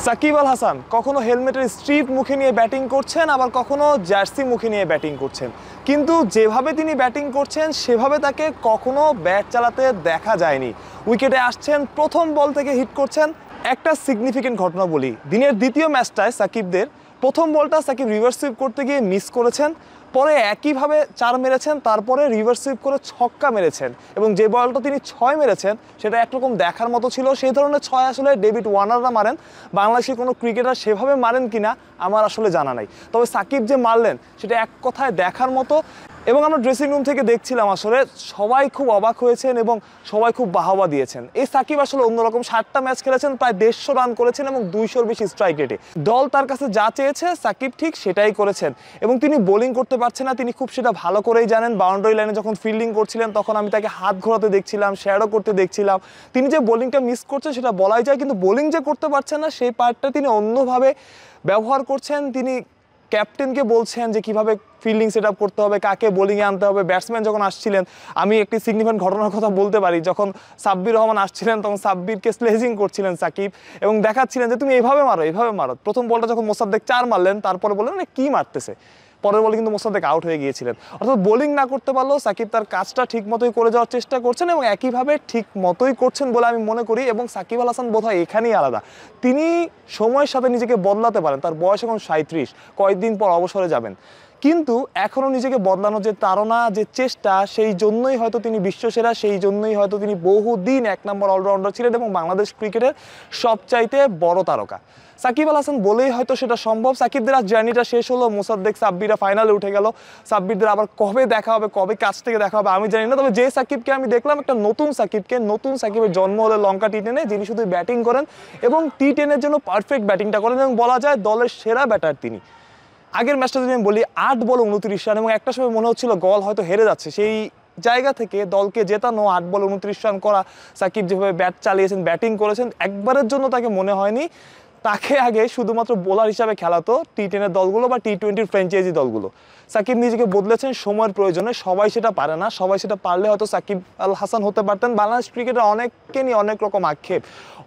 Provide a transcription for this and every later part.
সাকিব আল হাসান কখনো হেলমেটের স্ট্রিপ মুখে নিয়ে ব্যাটিং করছেন, আবার কখনো জার্সি মুখে নিয়ে ব্যাটিং করছেন, কিন্তু যেভাবে তিনি ব্যাটিং করছেন সেভাবে তাকে কখনো ব্যাট চালাতে দেখা যায়নি। উইকেটে আসছেন, প্রথম বল থেকে হিট করছেন। একটা সিগনিফিকেন্ট ঘটনা বলি, দিনের দ্বিতীয় ম্যাচটায় সাকিবদের প্রথম বলটা সাকিব রিভার্স সুইপ করতে গিয়ে মিস করেছেন, পরে একইভাবে 4 মেরেছেন, তারপরে রিভার্স সুইপ করে ছক্কা মেরেছেন এবং যে বলটা তিনি 6 মেরেছেন সেটা একরকম দেখার মতো ছিল। সেই ধরনের 6 আসলে ডেভিড ওয়ার্নাররা মারেন, বাংলাদেশের কোনো ক্রিকেটার সেভাবে মারেন কিনা আমার আসলে জানা নাই, তবে সাকিব যে মারলেন সেটা এক কথায় দেখার মতো। এবং আমরা ড্রেসিং রুম থেকে দেখছিলাম, আসলে সবাই খুব অবাক হয়েছেন এবং সবাই খুব বাহবা দিয়েছেন। এই সাকিব আসলে অন্যরকম, 7টা ম্যাচ খেলেছেন, প্রায় 150 রান করেছেন এবং 200-র বেশি স্ট্রাইক রেটে। দল তার কাছে যা চেয়েছে সাকিব ঠিক সেটাই করেছেন এবং তিনি বোলিং করতে পারছেন না, তিনি খুব সেটা ভালো করেই জানেন। বাউন্ডারি লাইনে যখন ফিল্ডিং করছিলেন তখন আমি তাকে হাত ঘোরাতে দেখছিলাম, শ্যাডো করতে দেখছিলাম। তিনি যে বোলিংটা মিস করছেন সেটা বলাই যায়, কিন্তু বোলিং যে করতে পারছেন না সেই পার্টটা তিনি অন্যভাবে ব্যবহার করছেন। তিনি ক্যাপ্টেনকে বলছেন যে কিভাবে ফিল্ডিং সেট আপ করতে হবে, কাকে বোলিংয়ে আনতে হবে। ব্যাটসম্যান যখন আসছিলেন, আমি একটি সিগনিফিকেন্ট ঘটনার কথা বলতে পারি, যখন সাব্বির রহমান আসছিলেন তখন সাব্বিরকে স্লেজিং করছিলেন সাকিব এবং দেখাচ্ছিলেন যে তুমি এইভাবে মারো, এইভাবে মারো। প্রথম বলটা যখন মোসাদ্দেক 4 মারলেন তারপরে বললেন মানে কী মারতেছে, পরের বলে কিন্তু মোসাদ্দেক আউট হয়ে গিয়েছিলেন। অর্থাৎ বোলিং না করতে পারলেও সাকিব তার কাজটা ঠিক মতোই করে যাওয়ার চেষ্টা করছেন এবং একইভাবে ঠিক মতোই করছেন বলে আমি মনে করি। এবং সাকিব আল হাসান বোধহয় এখানেই আলাদা, তিনি সময়ের সাথে নিজেকে বদলাতে পারেন। তার বয়স এখন 37, কয়েকদিন পর অবসরে যাবেন, কিন্তু এখনও নিজেকে বদলানোর যে তাড়না, যে চেষ্টা, সেই জন্যই হয়তো তিনি বিশ্বসেরা, সেই জন্যই হয়তো তিনি বহুদিন 1 নম্বর অলরাউন্ডার ছিলেন এবং বাংলাদেশ ক্রিকেটের সবচাইতে বড় তারকা। সাকিব আল হাসান বলেই হয়তো সেটা সম্ভব। সাকিবদের আজ জার্নিটা শেষ হলো, মোসাদ্দেক সাব্বিরা ফাইনালে উঠে গেল। সাব্বিরদের আবার কবে দেখা হবে, কবে কাছ থেকে দেখা হবে আমি জানি না, তবে যে সাকিবকে আমি দেখলাম একটা নতুন সাকিবকে। নতুন সাকিবের জন্ম হলো লঙ্কা টি10-এ, যিনি শুধু ব্যাটিং করেন এবং টি10-এর জন্য পারফেক্ট ব্যাটিংটা করেন এবং বলা যায় দলের সেরা ব্যাটার তিনি। আগের ম্যাচটা যদি আমি বলি, 8 বল 29 রান এবং একটা সময় মনে হচ্ছিল দল হয়তো হেরে যাচ্ছে, সেই জায়গা থেকে দলকে জেতানো, 8 বল 29 রান করা। সাকিব যেভাবে ব্যাট চালিয়েছেন, ব্যাটিং করেছেন, একবারের জন্য তাকে মনে হয়নি তাকে আগে শুধুমাত্র বোলার হিসাবে খেলাতো টি10-এর দলগুলো বা টি20-র ফ্র্যাঞ্চাইজি দলগুলো। সাকিব নিজেকে বদলেছেন সময়ের প্রয়োজনে, সবাই সেটা পারে না, সবাই সেটা পারলে হয়তো সাকিব আল হাসান হতে পারতেন। বাংলাদেশ ক্রিকেটে অনেককে নিয়ে অনেক রকম আক্ষেপ,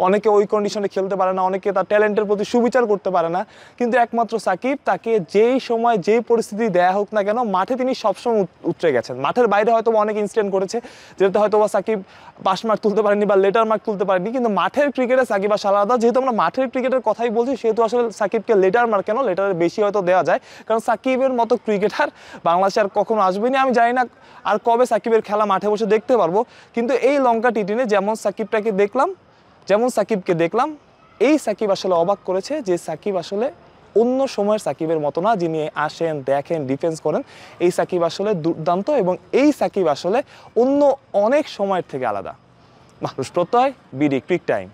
অনেকে ওই কন্ডিশনে খেলতে পারে না, অনেকে তার ট্যালেন্টের প্রতি সুবিচার করতে পারে না, কিন্তু একমাত্র সাকিব, তাকে যেই সময় যেই পরিস্থিতি দেয়া হোক না কেন মাঠে তিনি সবসময় উতরে গেছেন। মাঠের বাইরে হয়তো অনেক ইনসিডেন্ট করেছে যেটাতে হয়তো বা সাকিব পাস মার্ক তুলতে পারেনি বা লেটার মার্ক তুলতে পারেনি, কিন্তু মাঠের ক্রিকেটে সাকিব আর আলাদা। যেহেতু আমরা মাঠের ক্রিকেটের কথাই বলছি সেহেতু আসলে সাকিবকে লেটার মার্ক কেন, লেটারের বেশি হয়তো দেওয়া যায়, কারণ সাকিবের মতো ক্রিকেটার বাংলাদেশে আর কখনো আসবেনি। আমি জানি না আর কবে সাকিবের খেলা মাঠে বসে দেখতে পারবো, কিন্তু এই লঙ্কা টি10-এ যেমন সাকিবটাকে দেখলাম, যেমন সাকিবকে দেখলাম, এই সাকিব আসলে অবাক করেছে। যে সাকিব আসলে অন্য সময়ের সাকিবের মতো না, যিনি আসেন, দেখেন, ডিফেন্স করেন। এই সাকিব আসলে দুর্দান্ত এবং এই সাকিব আসলে অন্য অনেক সময়ের থেকে আলাদা। মাহরুজ প্রত্যয়, বিডি ক্রিক টাইম।